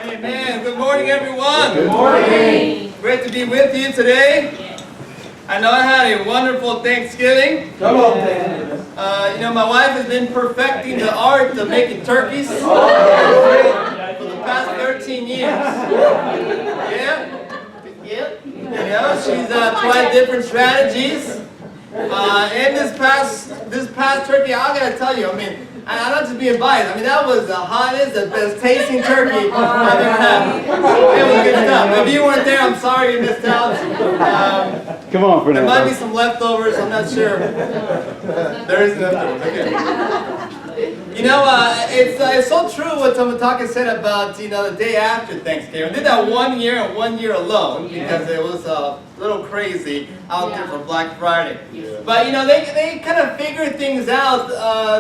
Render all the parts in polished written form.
Amen. Good morning, everyone. Good morning. Great to be with you today. I know I had a wonderful Thanksgiving. Come on. My wife has been perfecting the art of making turkeys for the past 13 years. Yeah. She's tried different strategies. And this past turkey, I gotta tell you, I'm not just being biased. That was the hottest, the best tasting turkey I've ever had. It was good stuff. If you weren't there, I'm sorry you missed out. Come on, Fernando. There might be some leftovers, I'm not sure. There is leftovers, okay. It's so true what Tomataka said about, the day after Thanksgiving. I did that 1 year and 1 year alone because it was a little crazy out there for Black Friday. Yeah. But, they kind of figured things out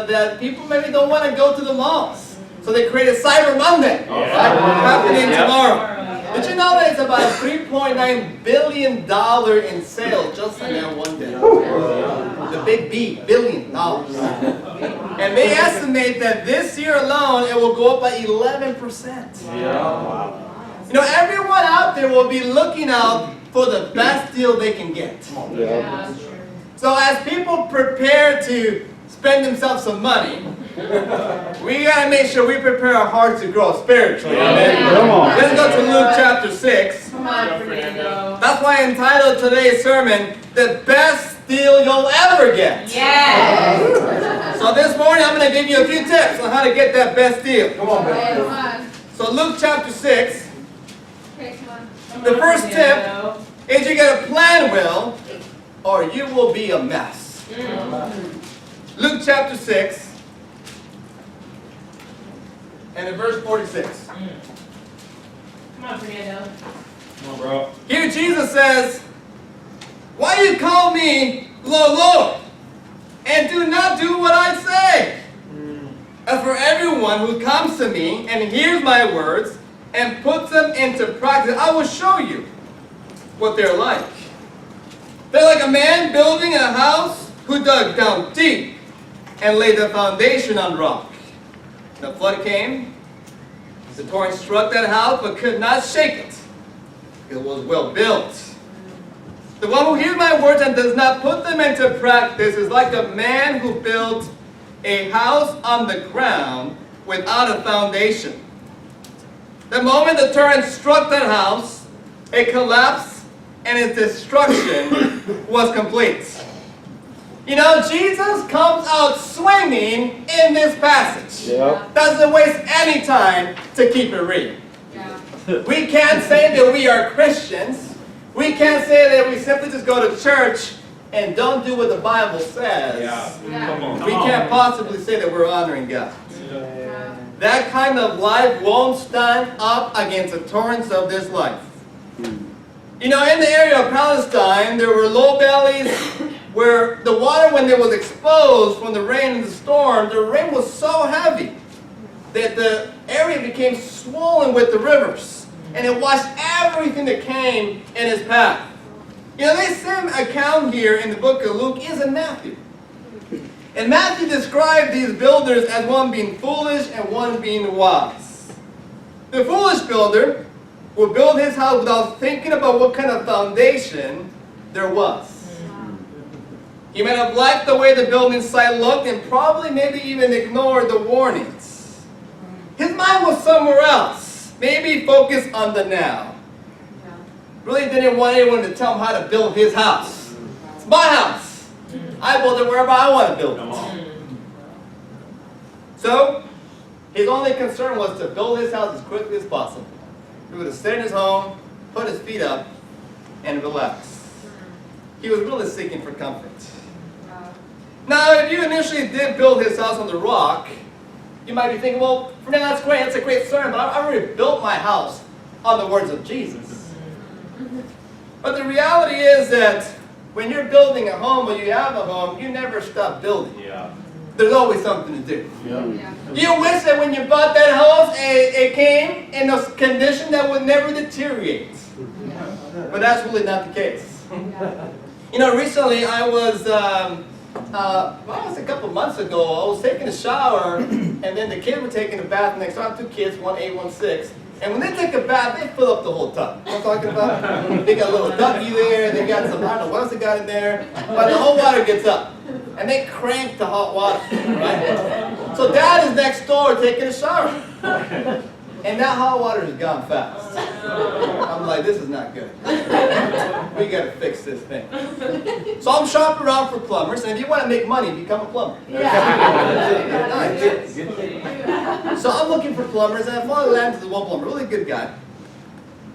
that people maybe don't want to go to the malls. So they created Cyber Monday, happening tomorrow. Did you know that it's about $3.9 billion in sales just in that one day? The big B, $1 billion. And they estimate that this year alone, it will go up by 11%. Everyone out there will be looking out for the best deal they can get. So as people prepare to spend themselves some money, we got to make sure we prepare our hearts to grow spiritually. Come on. Let's go to Luke chapter 6. Come on, Fernando. That's why I entitled today's sermon, The Best Deal You'll Ever Get. Yes. So this morning I'm going to give you a few tips on how to get that best deal. Come on, Come So Luke chapter 6, Okay, come on. the first tip is you got to plan well or you will be a mess. Luke chapter 6 and in verse 46. Come on, Fernando. Come on, bro. Here Jesus says, "Why do you call me Lord, Lord, and do not do what I say? As for everyone who comes to me and hears my words and puts them into practice, I will show you what they're like. They're like a man building a house who dug down deep and laid the foundation on rock. The flood came, the torrent struck that house but could not shake it. It was well built. The one who hears my words and does not put them into practice is like a man who built a house on the ground without a foundation. The moment the torrent struck that house, it collapsed and its destruction was complete." Jesus comes out swinging in this passage. Yep. Doesn't waste any time to keep it real. We can't say that we are Christians. We can't say that we simply just go to church and don't do what the Bible says. Come on. We can't possibly say that we're honoring God. That kind of life won't stand up against the torrents of this life. In the area of Palestine, there were low valleys where the water, when it was exposed from the rain and the storm, the rain was so heavy that the area became swollen with the rivers. And it washed everything that came in its path. This same account here in the book of Luke is in Matthew. And Matthew described these builders as one being foolish and one being wise. The foolish builder would build his house without thinking about what kind of foundation there was. He might have liked the way the building site looked and probably maybe even ignored the warnings. His mind was somewhere else, maybe focused on the now. Really didn't want anyone to tell him how to build his house. It's my house. I build it wherever I want to build it. So, his only concern was to build his house as quickly as possible. He would have stayed in his home, put his feet up, and relax. He was really seeking for comfort. Now, if you initially did build his house on the rock, you might be thinking, well, Fernando, that's great, that's a great sermon, but I already built my house on the words of Jesus. But the reality is that when you're building a home or you have a home, you never stop building. There's always something to do. You wish that when you bought that house, it came in a condition that would never deteriorate. But that's really not the case. Recently I was a couple months ago, I was taking a shower, and then the kids were taking a bath next door. I have two kids, 1 8, 1 6. And when they take a bath, they fill up the whole tub. You know what I'm talking about? They got a little ducky there, they got some, I don't know what else they got in there, but the whole water gets up. And they crank the hot water, right? So Dad is next door taking a shower. And that hot water has gone fast. I'm like, this is not good. We got to fix this thing. So I'm shopping around for plumbers, and if you want to make money, become a plumber. Yeah. So I'm looking for plumbers, and I finally land to the one plumber, really good guy.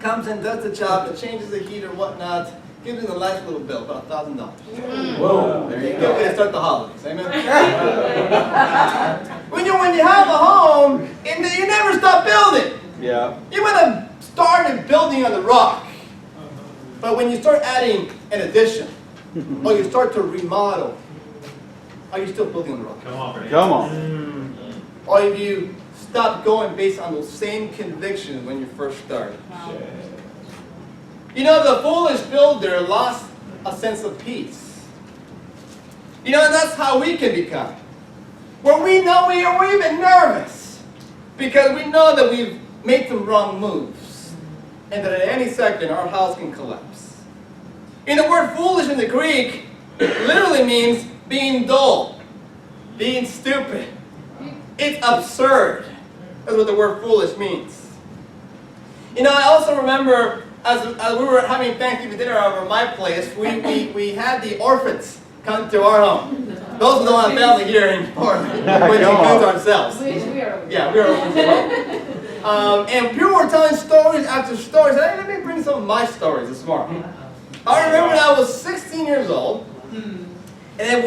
Comes in, does the job, and changes the heater, whatnot. Gives me the nice little bill, about $1,000. Whoa. There you go. Way to start the holidays, amen. when you have a home, you never stop building. Yeah. You want to start building on the rock, but when you start adding an addition, or you start to remodel, are you still building on the rock? Come on, Fernando. Come on. Or if you stop going based on those same convictions when you first started? You know, the foolish builder lost a sense of peace. You know, and that's how we can become. Where we know we're even nervous because we know that we've made some wrong moves and that at any second our house can collapse. And the word foolish in the Greek literally means being dull, being stupid. It's absurd. That's what the word foolish means. You know, I also remember as we were having Thanksgiving dinner over my place, we had the orphans come to our home. Those who don't have family here in Portland, we include ourselves. Yeah, we are orphans. And people were telling stories after stories. Hey, let me bring some of my stories this morning. I remember when I was 16 years old, and I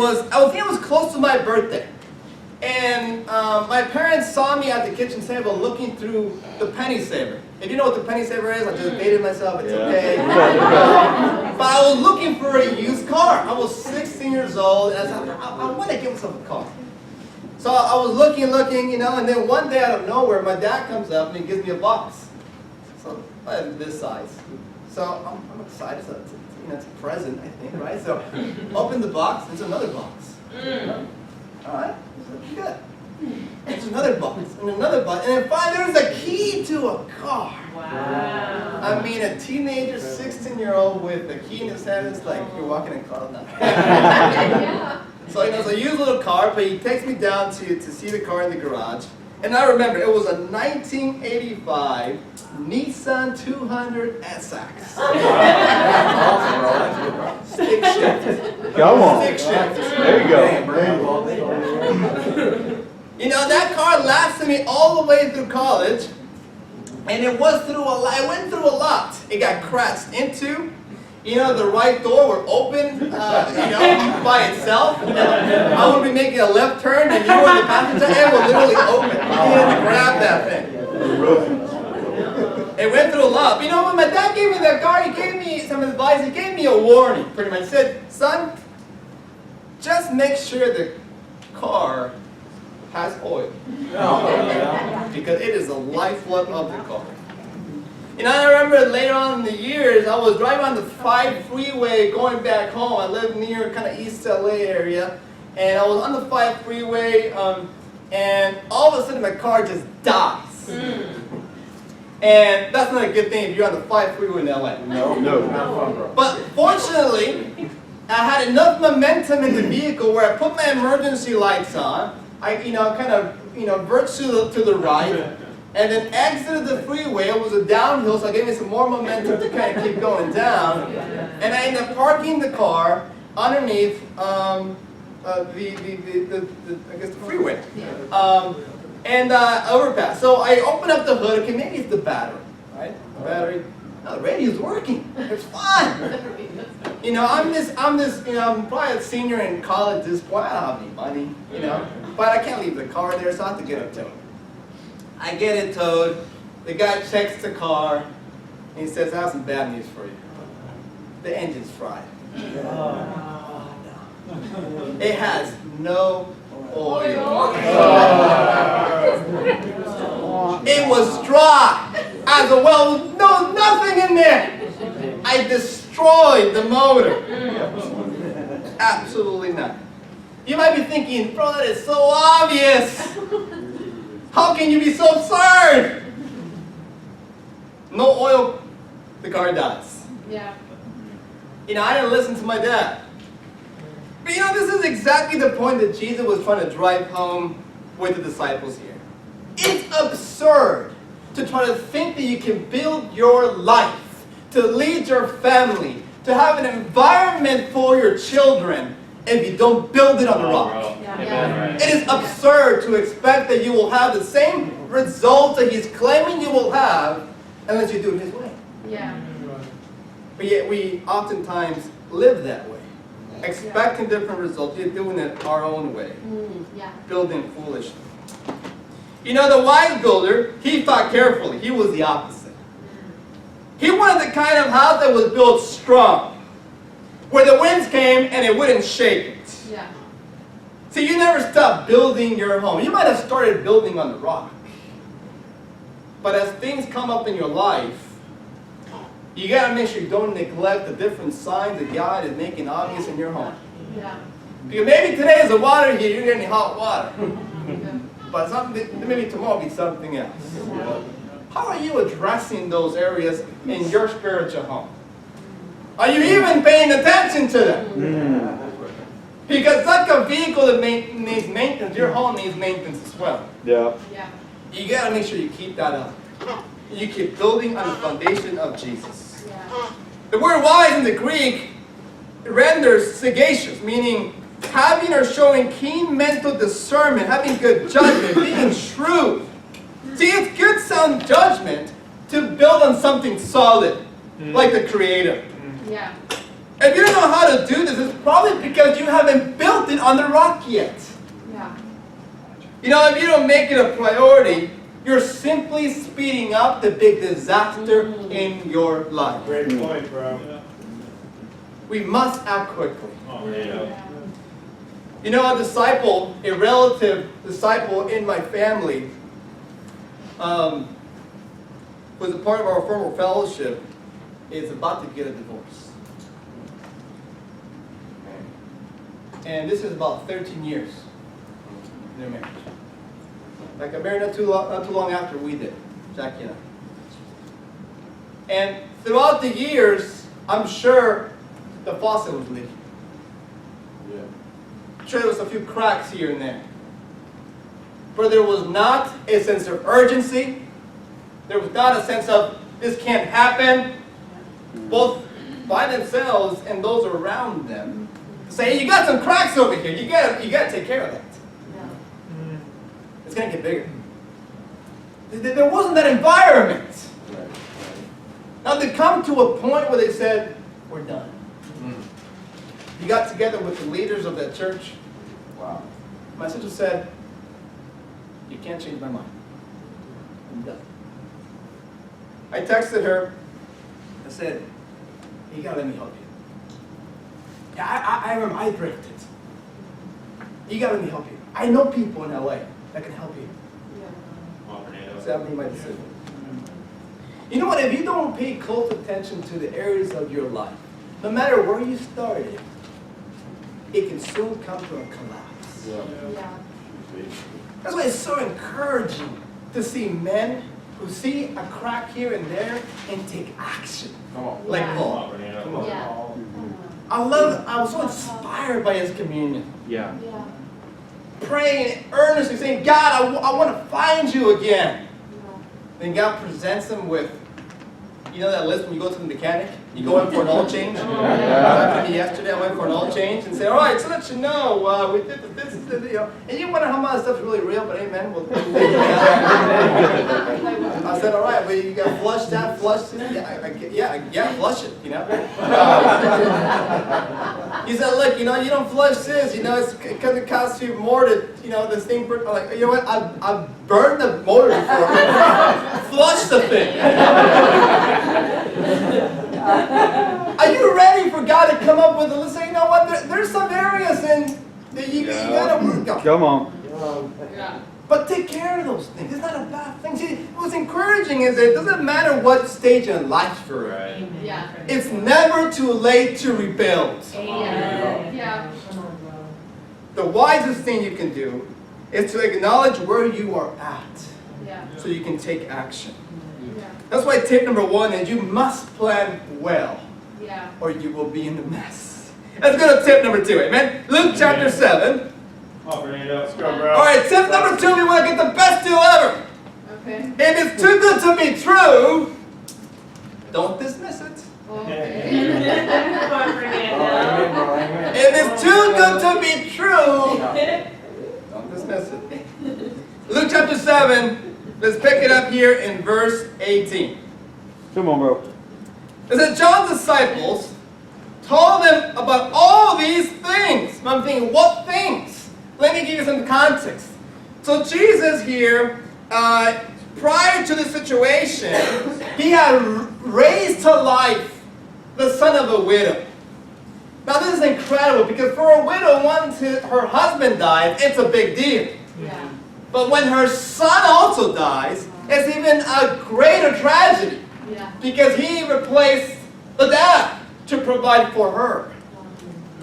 think it was close to my birthday. And my parents saw me at the kitchen table looking through the penny saver. If you know what the penny saver is, I just dated myself, it's okay. But I was looking for a used car. I was 16 years old, and I thought, I want to get myself a car. So I was looking, you know, and then one day out of nowhere, my dad comes up and he gives me a box. So this size. So I'm excited. So it's a present, I think, right? So open the box, there's another box. All right, good. There's another box, and another box, and then finally there's a key to a car. Wow. I mean, a teenager, 16-year-old with a key in his hand, it's like you're walking in cloud nine. Yeah. So, you know, it's a used little car, but he takes me down to see the car in the garage. And I remember, it was a 1985 Nissan 200 SX. Stick shift. Come on. Stick shift. There you go. You know, that car lasted me all the way through college. And it went through a lot. It got crashed into. You know, the right door would open, you know, by itself. I would be making a left turn, and you were in the passenger, it would literally open. You had to grab that thing. It went through a lot. But you know, when my dad gave me that car, he gave me some advice. He gave me a warning, pretty much. He said, son, just make sure the car has oil. Because it is the lifeblood of the car. You know, I remember later on in the years, I was driving on the 5 freeway going back home. I lived near kind of East LA area. And I was on the 5 freeway, and all of a sudden my car just dies. And that's not a good thing if you're on the 5 freeway in LA. No. Not fun, bro. But fortunately, I had enough momentum in the vehicle where I put my emergency lights on. I, kind of, veered to the right. And then exited the freeway. It was a downhill, so it gave me some more momentum to kind of keep going down. And I ended up parking the car underneath the freeway. And overpass. So I opened up the hood. Okay, maybe it's the battery, right? The battery. No, the radio's working. It's fine. I'm probably a senior in college at this point. I don't have any money, but I can't leave the car there, so I have to get it towed. I get it towed. The guy checks the car, and he says, I have some bad news for you. The engine's fried. It has no oil. It was dry as a well. No, nothing in there. I destroyed the motor. Absolutely nothing. You might be thinking, bro, that is so obvious. How can you be so absurd? no oil, the car dies. Yeah. You know, I didn't listen to my dad. But you know, this is exactly the point that Jesus was trying to drive home with the disciples here. It's absurd to try to think that you can build your life, to lead your family, to have an environment for your children if you don't build it on the rock. Yeah. It is absurd to expect that you will have the same results that he's claiming you will have unless you do it his way. Yeah. But yet we oftentimes live that way, expecting different results, yet doing it our own way, Yeah. building foolishly. You know, the wise builder, he thought carefully. He was the opposite. He wanted the kind of house that was built strong, where the winds came and it wouldn't shake it. Yeah. See, you never stop building your home. You might have started building on the rock. But as things come up in your life, you got to make sure you don't neglect the different signs that God is making obvious in your home. Yeah. Because maybe today is a water heater, you're getting hot water. But maybe tomorrow will be something else. How are you addressing those areas in your spiritual home? Are you even paying attention to them? Because like a vehicle that needs maintenance, your home needs maintenance as well. Yeah. Yeah. You got to make sure you keep that up. You keep building on the foundation of Jesus. Yeah. The word wise in the Greek renders sagacious, meaning having or showing keen mental discernment, having good judgment, being shrewd. See, it's good sound judgment to build on something solid, like the Creator. Yeah. If you don't know how to do this, it's probably because you haven't built it on the rock yet. Yeah. You know, if you don't make it a priority, you're simply speeding up the big disaster in your life. Great point, bro. We must act quickly. Oh, yeah. You know, a disciple, a relative disciple in my family, was a part of our former fellowship, is about to get a divorce. And this is about 13 years in their marriage. Like I married not too long after we did, Jackie and I. And throughout the years, I'm sure the faucet was leaking. Yeah. I'm sure there was a few cracks here and there. But there was not a sense of urgency. There was not a sense of, this can't happen. Both by themselves and those around them. Say, you got some cracks over here. You gotta take care of that. It's going to get bigger. There wasn't that environment. Now they come to a point where they said, we're done. You got together with the leaders of that church. Wow. My sister said, you can't change my mind. I'm done. I texted her. I said, you got to let me help you. Yeah, I remember I drifted. You got to let me help you. I know people in LA that can help you. Yeah. So that made my decision. You know what? If you don't pay close attention to the areas of your life, no matter where you started, it can soon come to a collapse. Yeah. That's why it's so encouraging to see men who see a crack here and there and take action. Come on. Like Yeah. Paul. Come on. Yeah. I was so inspired by his communion. Yeah. Yeah. Praying earnestly, saying, God, I want to find you again. Then God presents him with, you know that list when you go to the mechanic? You go in for an oil change? Happened to me yesterday, I went for an oil change and said, all right, so let you know, we did this, you know. And you wonder how much stuff's really real, but amen. Well, I said, all right, well, you got to flush that, flush it. Yeah, flush it, you know. He said, look, you know, you don't flush this, you know, it's because it costs you more to, you know, this thing. I'm like, you know what, I've burned the motor before. Flush the thing. Are you ready for God to come up with a list? Say, you know what, there's some areas in that you got to work on. Come on. Yeah. But take care of those things. It's not a bad thing. See, what's encouraging is that it doesn't matter what stage in life you're in. Yeah. It's never too late to rebuild. Amen. Yeah. The wisest thing you can do is to acknowledge where you are at Yeah. so you can take action. Yeah. That's why tip number 1 is you must plan well, Yeah. or you will be in a mess. Let's go to tip number 2, amen? Luke chapter 7. Come on, Fernando. Let's go, bro. All right, tip number 2, we want to get the best deal ever. Okay. If it's too good to be true, don't dismiss it. Okay. Come on, Fernando. If it's too good to be true, don't dismiss it. Luke chapter 7, let's pick it up here in verse 18. Come on, bro. It says, John's disciples told them about all these things. And I'm thinking, what things? Let me give you some context. So Jesus here, prior to this situation, he had raised to life the son of a widow. Now this is incredible because for a widow, once her husband dies, it's a big deal. Yeah. But when her son also dies, it's even a greater tragedy Yeah. because he replaced the dad to provide for her.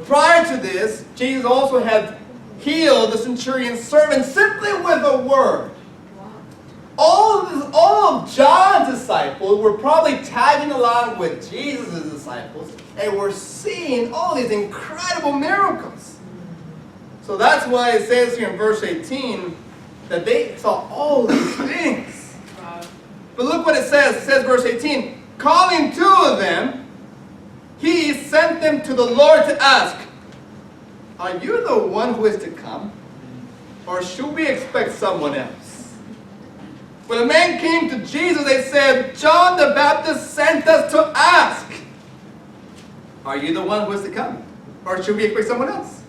Prior to this, Jesus also had healed the centurion's servant simply with a word. Wow. All of John's disciples were probably tagging along with Jesus' disciples and were seeing all these incredible miracles. So that's why it says here in verse 18 that they saw all these things. Wow. But look what it says. It says verse 18, calling 2 of them, he sent them to the Lord to ask, are you the one who is to come? Or should we expect someone else? When the men came to Jesus, they said, John the Baptist sent us to ask, are you the one who is to come? Or should we expect someone else?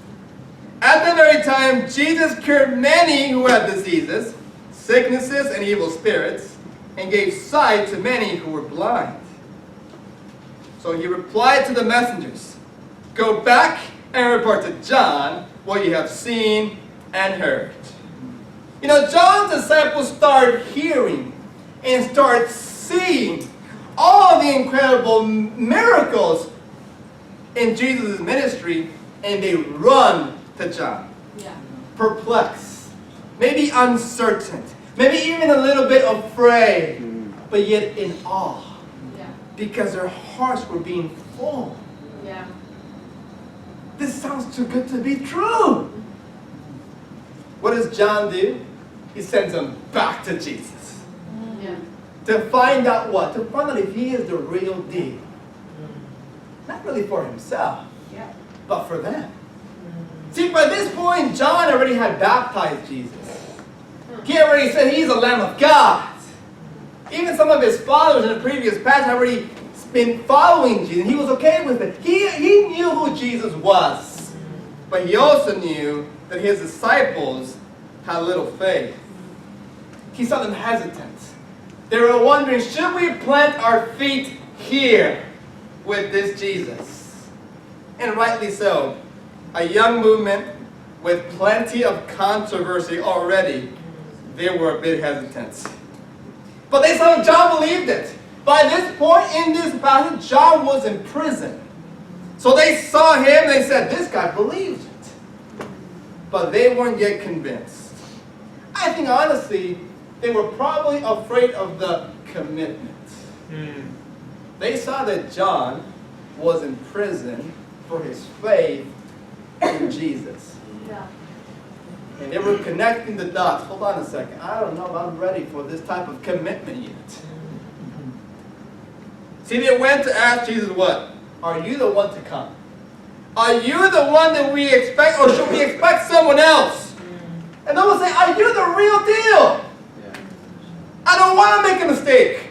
At the very time, Jesus cured many who had diseases, sicknesses, and evil spirits, and gave sight to many who were blind. So he replied to the messengers, go back and report to John what you have seen and heard. You know, John's disciples started hearing and started seeing all the incredible miracles in Jesus' ministry, and they run to John. Yeah. Perplexed, maybe uncertain, maybe even a little bit afraid, but yet in awe, Yeah. because their hearts were being full. Yeah. This sounds too good to be true. What does John do? He sends them back to Jesus Yeah. to find out what? To find out if he is the real deal. Not really for himself, Yeah. but for them. See, by this point, John already had baptized Jesus. He already said he's the Lamb of God. Even some of his followers in the previous passage had already been following Jesus. He was okay with it. He knew who Jesus was. But he also knew that his disciples had little faith. He saw them hesitant. They were wondering, should we plant our feet here with this Jesus? And rightly so. A young movement with plenty of controversy already, they were a bit hesitant. But they saw John believed it. By this point in this passage, John was in prison. So they saw him, they said, this guy believes it. But they weren't yet convinced. I think honestly, they were probably afraid of the commitment. They saw that John was in prison for his faith in Jesus. Yeah. And they were connecting the dots. Hold on a second. I don't know if I'm ready for this type of commitment yet. See, they went to ask Jesus what? Are you the one to come? Are you the one that we expect, or should we expect someone else? And they will say, are you the real deal? I don't want to make a mistake.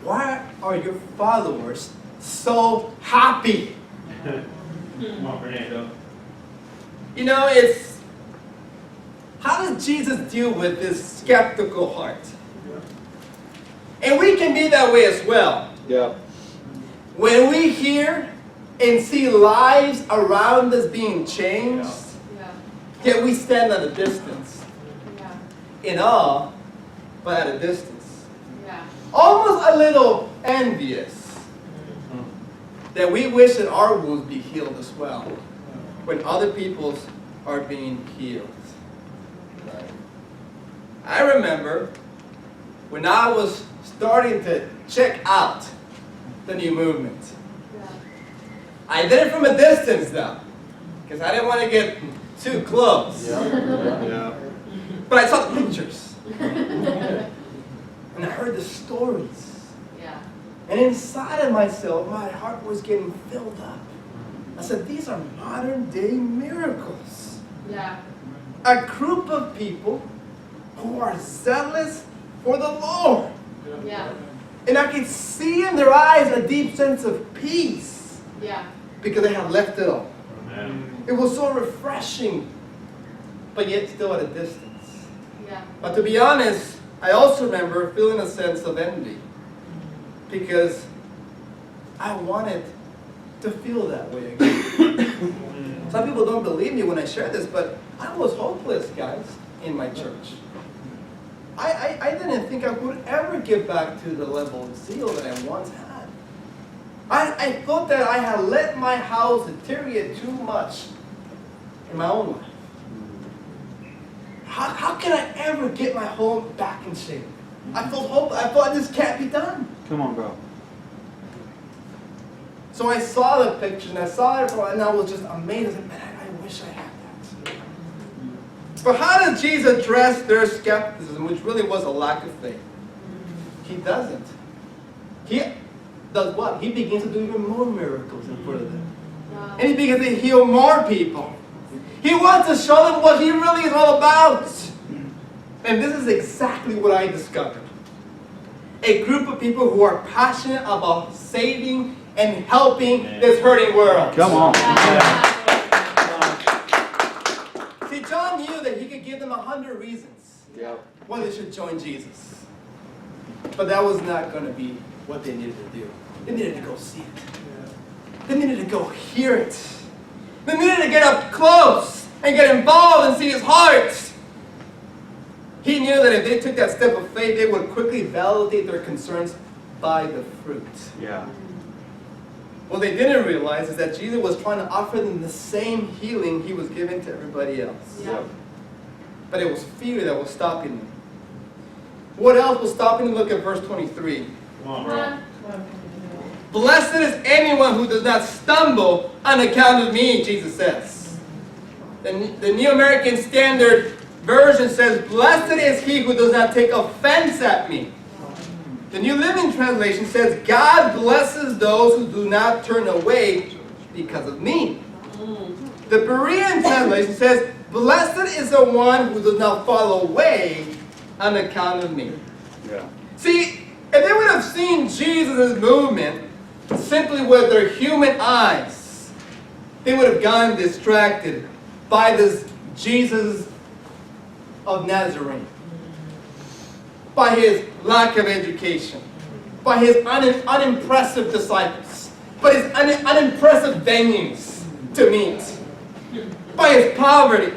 Why are your followers so happy? Come on, Fernando. You know, it's, how does Jesus deal with this skeptical heart? And we can be that way as well. Yeah. When we hear and see lives around us being changed, Yeah. yet we stand at a distance, Yeah. in awe, but at a distance. Yeah. Almost a little envious that we wish that our wounds be healed as well when other people's are being healed. Right. I remember when I was starting to check out the new movement. Yeah. I did it from a distance though, because I didn't want to get too close. Yeah. But I saw the pictures. And I heard the stories. Yeah. And inside of myself, my heart was getting filled up. I said, these are modern day miracles. Yeah. A group of people who are zealous for the Lord. Yeah. And I could see in their eyes a deep sense of peace Yeah. because they had left it all. Amen. It was so refreshing, but yet still at a distance. Yeah. But to be honest, I also remember feeling a sense of envy because I wanted to feel that way again. Some people don't believe me when I share this, but I was hopeless, guys, in my church. I didn't think I would ever get back to the level of zeal that I once had. I thought that I had let my house deteriorate too much in my own life. How can I ever get my home back in shape? I felt hopeless. I thought this can't be done. Come on, bro. So I saw the pictures and I saw it and I was just amazed. I said, man, I wish I had that. But how does Jesus address their skepticism, which really was a lack of faith? He doesn't. He does what? He begins to do even more miracles in front of them. Wow. And he begins to heal more people. He wants to show them what he really is all about. And this is exactly what I discovered. A group of people who are passionate about saving and helping this hurting world. Come on. See, John knew that he could give them 100 reasons why they should join Jesus. But that was not going to be what they needed to do. They needed to go see it. They needed to go hear it. They needed to get up close and get involved and see his heart. He knew that if they took that step of faith, they would quickly validate their concerns by the fruit. Yeah. What they didn't realize is that Jesus was trying to offer them the same healing he was giving to everybody else. Yeah. But it was fear that was stopping them. What else was stopping them? Look at verse 23. Come on, bro. Blessed is anyone who does not stumble on account of me, Jesus says. The New American Standard Version says, blessed is he who does not take offense at me. The New Living Translation says, God blesses those who do not turn away because of me. The Berean translation says, blessed is the one who does not fall away on account of me. Yeah. See, if they would have seen Jesus' movement simply with their human eyes, they would have gone distracted by this Jesus of Nazareth, by his lack of education, by his unimpressive disciples, by his unimpressive venues to meet, by his poverty.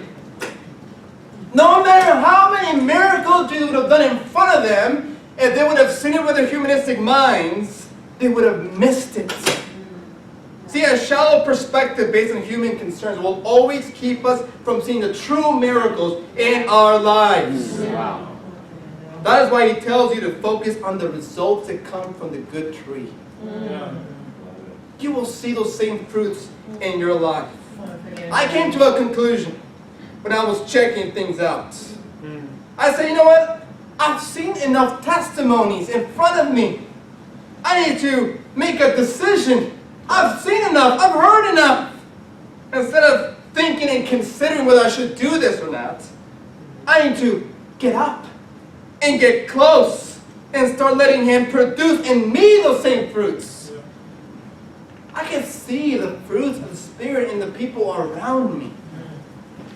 No matter how many miracles Jesus would have done in front of them, if they would have seen it with their humanistic minds, they would have missed it. See, a shallow perspective based on human concerns will always keep us from seeing the true miracles in our lives. Wow. That is why he tells you to focus on the results that come from the good tree. Yeah. You will see those same fruits in your life. I came to a conclusion when I was checking things out. I said, you know what? I've seen enough testimonies in front of me. I need to make a decision. I've seen enough. I've heard enough. Instead of thinking and considering whether I should do this or not, I need to get up and get close and start letting him produce in me those same fruits. I can see the fruits of the Spirit in the people around me.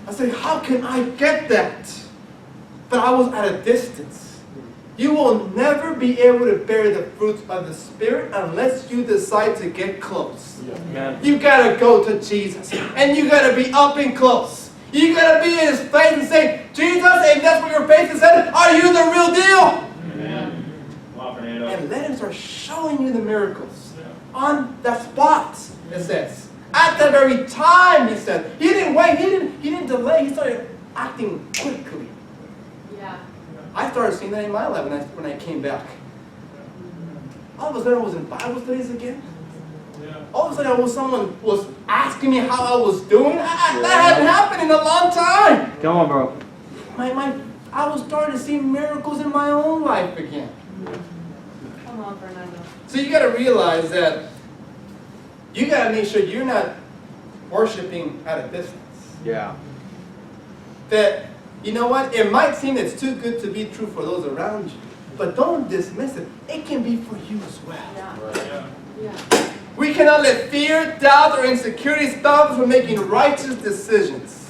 I say, how can I get that? But I was at a distance. You will never be able to bear the fruits of the Spirit unless you decide to get close. Yeah. You gotta go to Jesus. And you gotta be up and close. You gotta be in his face and say, Jesus, if that's what your faith is said, are you the real deal? Amen. Come on, Fernando. And let him start showing you the miracles. On that spot, it says. At the very time, he said. He didn't wait, he didn't delay, he started acting quickly. Yeah. I started seeing that in my life when I came back. All of a sudden I was in Bible studies again. Yeah. All of a sudden someone was asking me how I was doing. That hadn't happened in a long time. Come on, bro. I was starting to see miracles in my own life again. Come on, Fernando. So you got to realize that you got to make sure you're not worshiping at a distance. Yeah. That, you know what, it might seem it's too good to be true for those around you, but don't dismiss it. It can be for you as well. Yeah. Yeah. Yeah. We cannot let fear, doubt, or insecurity stop us from making righteous decisions.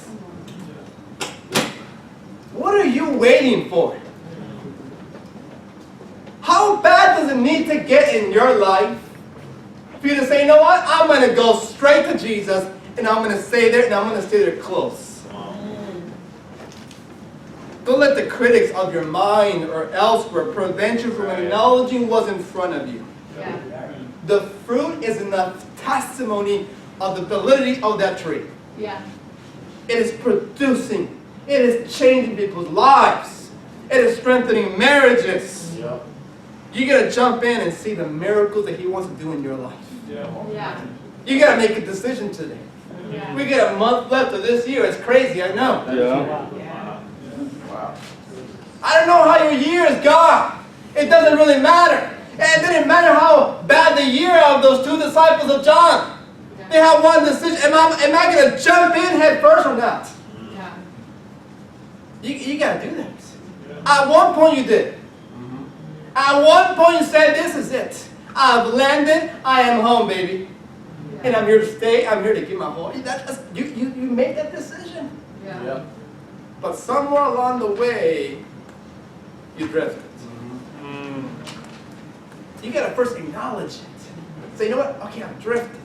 What are you waiting for? How bad does it need to get in your life for you to say, you know what, I'm going to go straight to Jesus, and I'm going to stay there, and I'm going to stay there close. Don't let the critics of your mind or elsewhere prevent you from acknowledging what's in front of you. Yeah. The fruit is enough testimony of the validity of that tree. Yeah. It is producing. It is changing people's lives. It is strengthening marriages. Yeah. You got to jump in and see the miracles that He wants to do in your life. Yeah. Yeah. You got to make a decision today. Yeah. We got a month left of this year. It's crazy, I know. Yeah. Wow. I don't know how your year is gone. It doesn't really matter. And it didn't matter how bad the year of those two disciples of John. They had one decision. Am I going to jump in head first or not? Yeah. You got to do that. At one point you did. At one point you said, this is it. I've landed. I am home, baby. And I'm here to stay. I'm here to give my whole. You made that decision. Yeah. Yeah. But somewhere along the way, you drifted. You got to first acknowledge it. Say, you know what? Okay, I'm drifting.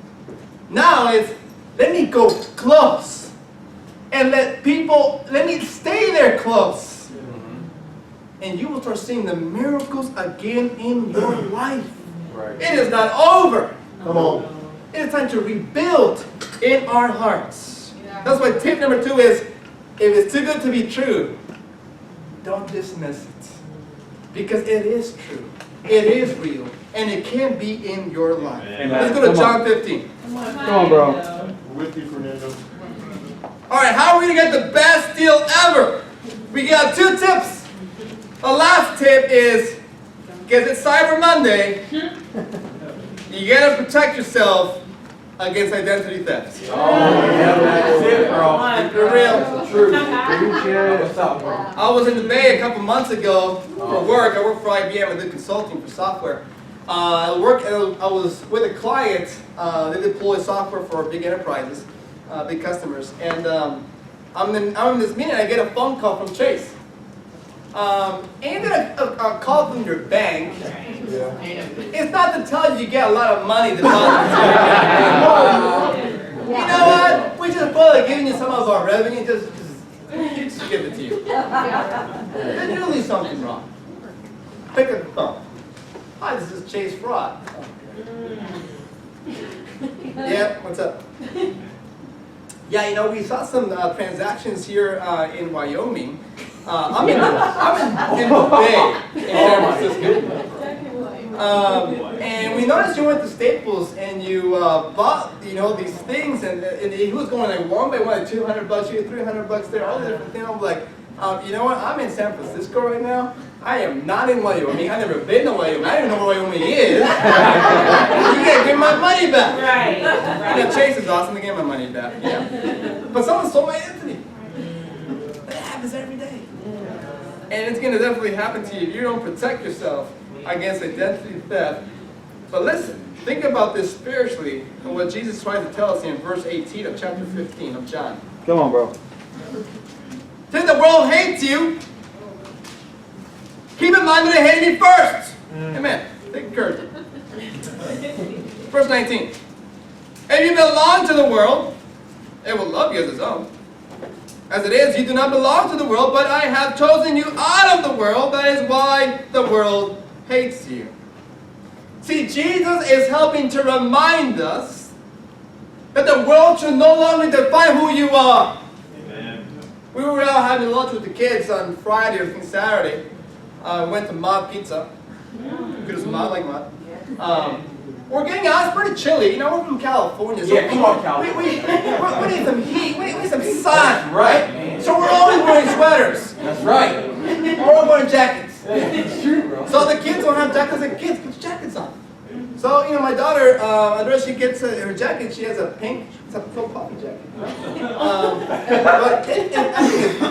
Now it's, let me go close. And let me stay there close. And you will start seeing the miracles again in your life. Right. It is not over. Come on. It is time to rebuild in our hearts. Yeah. That's why tip number 2 is, if it's too good to be true, don't dismiss it. Because it is true. It is real. And it can be in your life. Amen. Let's go to John 15. Come on, Come on, bro. We're with you, Fernando. All right, how are we going to get the best deal ever? We got 2 tips. The last tip is, because it's Cyber Monday, you got to protect yourself against identity theft. Oh, yeah, that's it, bro. Keep it real. True. What's up, bro? I was in the Bay a couple months ago for work. I work for IBM. I did consulting for software. I was with a client. They deploy software for big enterprises, big customers. And I'm in this meeting. I get a phone call from Chase. And then a call from your bank. It's not to tell you get a lot of money deposited. You know what? We just feel like giving you some of our revenue. Just give it to you. There's usually something wrong. Pick up the phone. Hi, this is Chase Fraud. Yeah, what's up? Yeah, you know, we saw some transactions here in Wyoming. I'm in the Bay, in San Francisco. And we noticed you went to Staples and you bought, you know, these things, and he was going like one by one, like $200 here, $300 there, all the different things. I'm like, you know what? I'm in San Francisco right now. I am not in Wyoming. I've never been to Wyoming. I don't even know where Wyoming is. You gotta give my money back. Right. Yeah, Chase is awesome to get my money back. Yeah. But someone stole my identity. That happens every day. And it's going to definitely happen to you if you don't protect yourself against identity theft. But listen, think about this spiritually and what Jesus tries to tell us in verse 18 of chapter 15 of John. Come on, bro. Since the world hates you, keep in mind that they hated me first. Amen. Take encouragement. Verse 19. If you belong to the world, it will love you as its own. As it is, you do not belong to the world, but I have chosen you out of the world. That is why the world hates you. See, Jesus is helping to remind us that the world should no longer define who you are. Amen. We were out having lunch with the kids on Friday or Saturday. Went to Mod Pizza. Good as Mod, like Mod. We're getting out. It's pretty chilly. You know, we're from California. So Yeah, come on, California. We need some heat. We need some sun, right? man. So we're always wearing sweaters. That's right. Or we're wearing jackets. It's true, bro. So the kids don't have jackets. The kids put jackets on. So, you know, my daughter, Andrea, she gets her jacket. She has a pink, it's a Phil Puffy jacket. But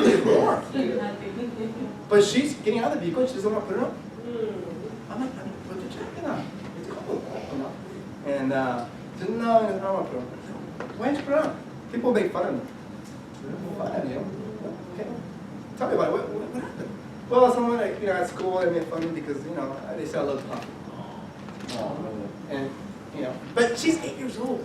it's warm. But she's getting out of the vehicle. She doesn't want to put it on. I'm like, honey, put the jacket on. It's cold. You know? And she said, no, I don't want to put it on. Why don't you put it on? People make fun of me. Fun of you. Okay. Tell me about it. What happened? Well, someone, like, you know, at school, they made fun of me because, you know, they say I look puffy. And, you know, but she's 8 years old.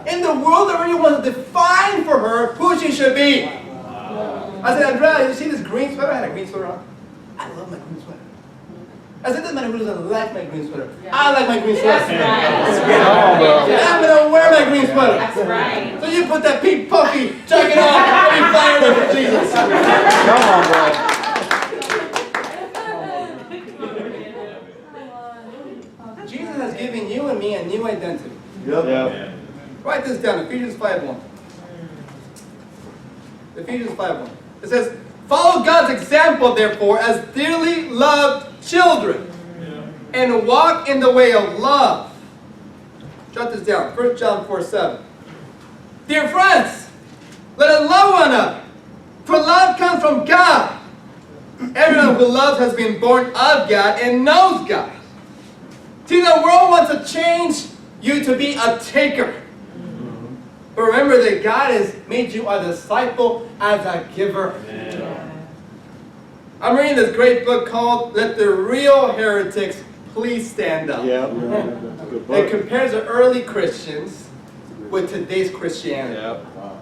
In the world already wants to define for her who she should be. I said, Andrea, you see this green sweater? I had a green sweater on. I love my green sweater. I said, it doesn't matter who doesn't like my green sweater. I like my green sweater. That's I'm going to wear my green sweater. That's right. So you put that pink puffy jacket on and be fired up for Jesus. Come on, bro. Jesus has given you and me a new identity. Yep. Write this down, Ephesians 5:1. Ephesians 5:1. It says, follow God's example, therefore, as dearly loved children, and walk in the way of love. Jot this down, 1 John 4:7. Dear friends, let us love one another, for love comes from God. Everyone who loves has been born of God and knows God. See, the world wants to change you to be a taker. But remember that God has made you a disciple as a giver. I'm reading this great book called Let the Real Heretics Please Stand Up. Yeah. It compares the early Christians with today's Christianity. Wow.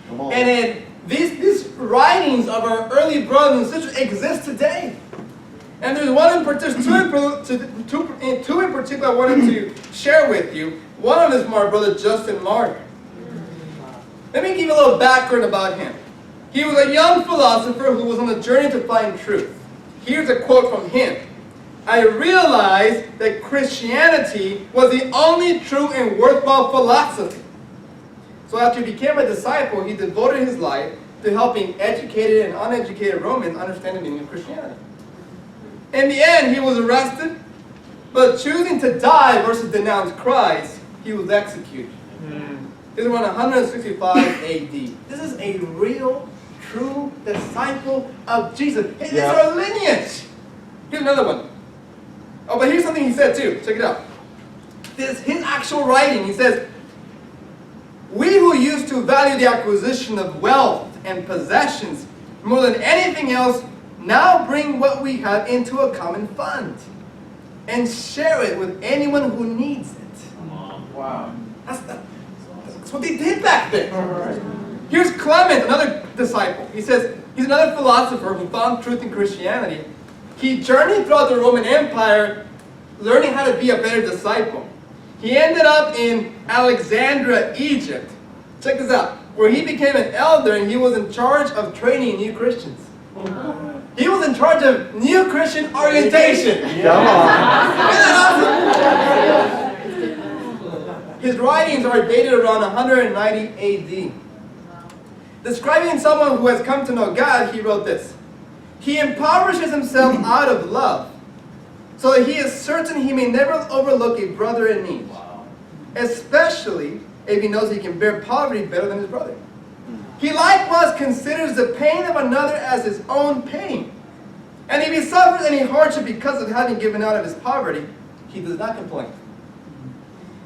Come on. And these writings of our early brothers and sisters exist today. And there's one in particular, two in particular I wanted to share with you. One of them is my brother Justin Martyr. Let me give you a little background about him. He was a young philosopher who was on a journey to find truth. Here's a quote from him. I realized that Christianity was the only true and worthwhile philosophy. So after he became a disciple, he devoted his life to helping educated and uneducated Romans understand the meaning of Christianity. In the end, he was arrested, but choosing to die versus denounce Christ, he was executed. This is around 165 AD. This is a real, true disciple of Jesus. It's our lineage. Here's another one. Oh, but here's something he said too. Check it out. This his actual writing. He says, we who used to value the acquisition of wealth and possessions more than anything else now bring what we have into a common fund and share it with anyone who needs it. Wow. That's what they did back then. Here's Clement, another disciple. He says he's another philosopher who found truth in Christianity. He journeyed throughout the Roman Empire learning how to be a better disciple. He ended up in Alexandria, Egypt. Check this out. Where he became an elder and he was in charge of training new Christians. He was in charge of new Christian orientation. Come on. Isn't that awesome? His writings are dated around 190 AD. Describing someone who has come to know God, he wrote this. He impoverishes himself out of love, so that he is certain he may never overlook a brother in need, especially if he knows he can bear poverty better than his brother. He likewise considers the pain of another as his own pain. And if he suffers any hardship because of having given out of his poverty, he does not complain.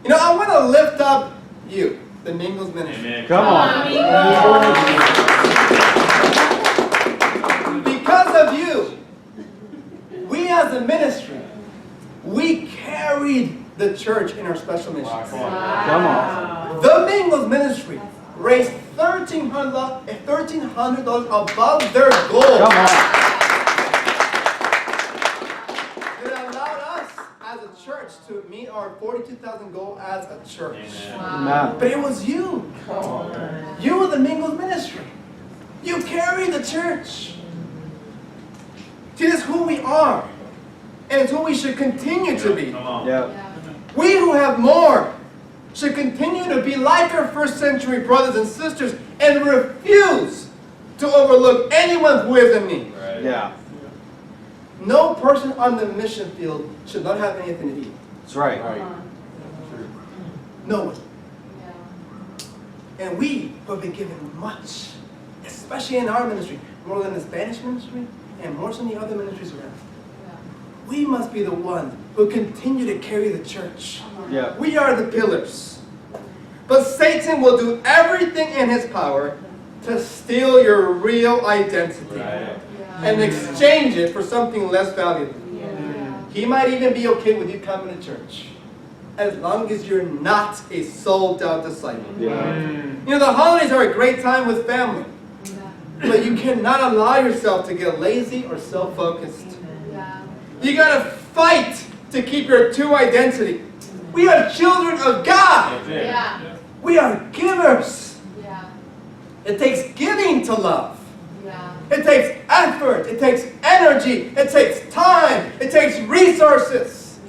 You know, I want to lift up you, the Mingles ministry. Amen. Come on. Because of you, we as a ministry, we carried the church in our special missions. Come on. The Mingles ministry raised $1,300 above their goal. Come on. It allowed us as a church to meet our 42,000 goal as a church. Amen. But it was you. You were the Mingles ministry. You carried the church. See, this is who we are. and it's who we should continue to be. Come on. Yeah. We who have more should continue to be like our first century brothers and sisters and refuse to overlook anyone who is in need. Right. Yeah. No person on the mission field should not have anything to eat. That's right. No one. And we who have been given much, especially in our ministry, more than the Spanish ministry and more than the other ministries around. We must be the ones who continue to carry the church. Yeah. We are the pillars. But Satan will do everything in his power to steal your real identity Right. and exchange it for something less valuable. He might even be okay with you coming to church, as long as you're not a sold-out disciple. Yeah. You know, the holidays are a great time with family, but you cannot allow yourself to get lazy or self-focused. You gotta fight to keep your true identity. We are children of God. That's it. We are givers. It takes giving to love. It takes effort. It takes energy. It takes time. It takes resources.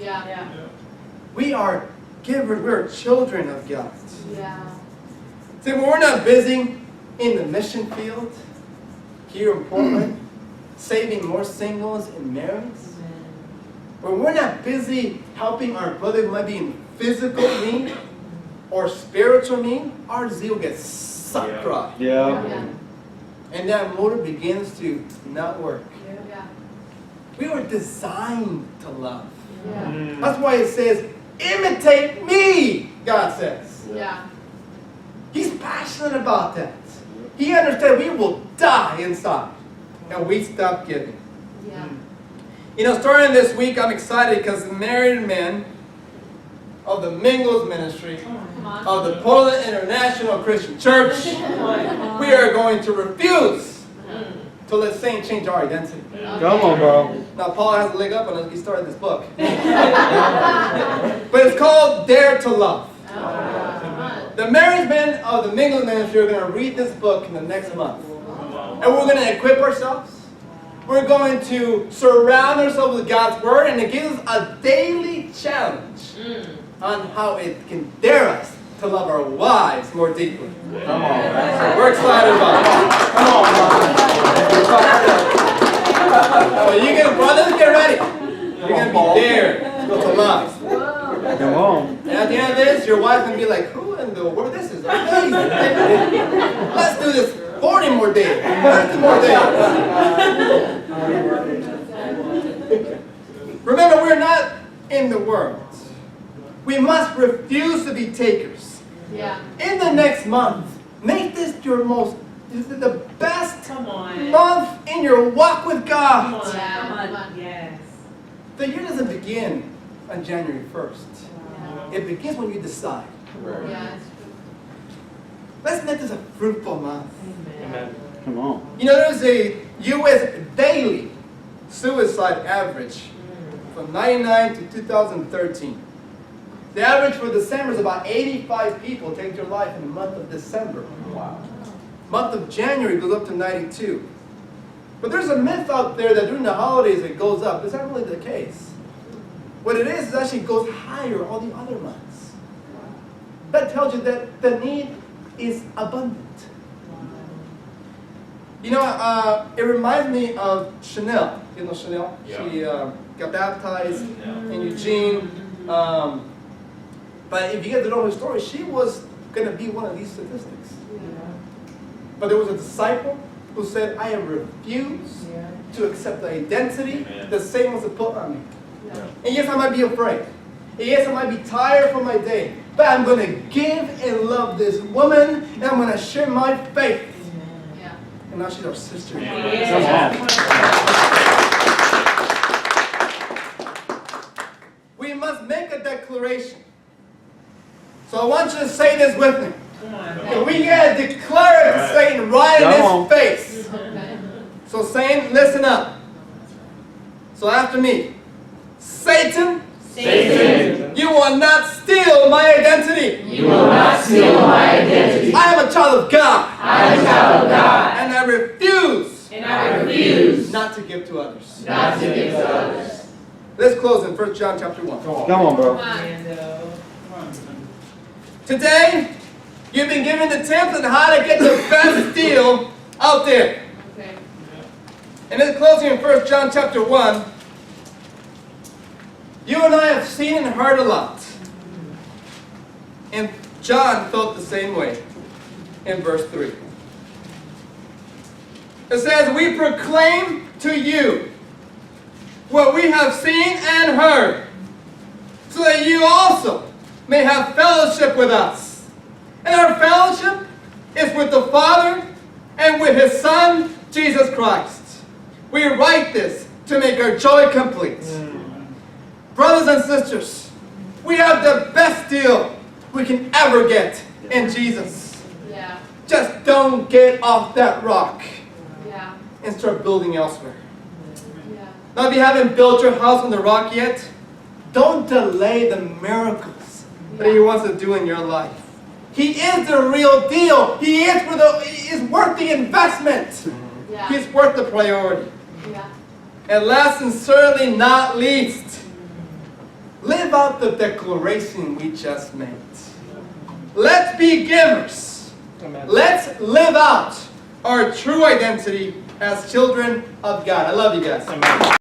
We are givers. We're children of God. See, when we're not busy in the mission field here in Portland, saving more singles and marrieds, when we're not busy helping our brother who might be in physical need or spiritual need, our zeal gets sucked dry. Yeah. And that motor begins to not work. We were designed to love. That's why it says, imitate me, God says. He's passionate about that. He understands we will die inside and we stop giving. You know, starting this week, I'm excited because the married men of the Mingles Ministry of the Portland International Christian Church, we are going to refuse to let Satan change our identity. Come on, bro. Now, Paul has a leg up on us. He started this book. But it's called Dare to Love. The married men of the Mingles Ministry are going to read this book in the next month. And we're going to equip ourselves. We're going to surround ourselves with God's Word, and it gives us a daily challenge on how it can dare us to love our wives more deeply. Come on. So we're excited about it. Come on, so you get, brothers, get ready. You're going to be dared to love. Come on. And at the end of this, your wife's going to be like, who in the world? This is amazing. Let's do this 40 more days. 50 more days. Remember, we're not in the world. We must refuse to be takers. In the next month, make this your the best month in your walk with God. Yes. The year doesn't begin on January 1st. It begins when you decide. Let's make this a fruitful month. Amen. Come on. You know, there's a U.S. daily suicide average from 1999 to 2013. The average for December is about 85 people take their life in the month of December. Wow. Month of January goes up to 92. But there's a myth out there that during the holidays it goes up. Is that really the case? What it is actually goes higher all the other months. That tells you that the need is abundant. You know, it reminds me of Chanel. You know Chanel? Yeah. She got baptized in Eugene. But if you get to know her story, she was going to be one of these statistics. But there was a disciple who said, I have refused to accept the identity that Satan wants to put on me. And yes, I might be afraid. And yes, I might be tired from my day. But I'm going to give and love this woman, and I'm going to share my faith. And now she's our sister. We must make a declaration. So I want you to say this with me. And we got to declare it to Satan right in his face. So Satan, listen up. So after me. Satan, you will not steal my identity. You will not steal my identity. I am a child of God. I am a child of God. And I refuse And I refuse not to give to others. not to give to others. Let's close in 1 John chapter 1. Come on, bro. Fernando. Today, you've been given the tips on how to get the best deal out there. Okay. And in closing in 1 John chapter 1, you and I have seen and heard a lot. And John felt the same way in verse 3. It says, we proclaim to you what we have seen and heard, so that you also may have fellowship with us. And our fellowship is with the Father and with His Son, Jesus Christ. We write this to make our joy complete. Brothers and sisters, we have the best deal we can ever get in Jesus. Yeah. Just don't get off that rock Yeah. and start building elsewhere. Yeah. Now, if you haven't built your house on the rock yet, don't delay the miracles that He wants to do in your life. He is the real deal. He is worth the investment. Yeah. He's worth the priority. Yeah. And last and certainly not least, live out the declaration we just made. Let's be givers. Let's live out our true identity as children of God. I love you guys. Amen.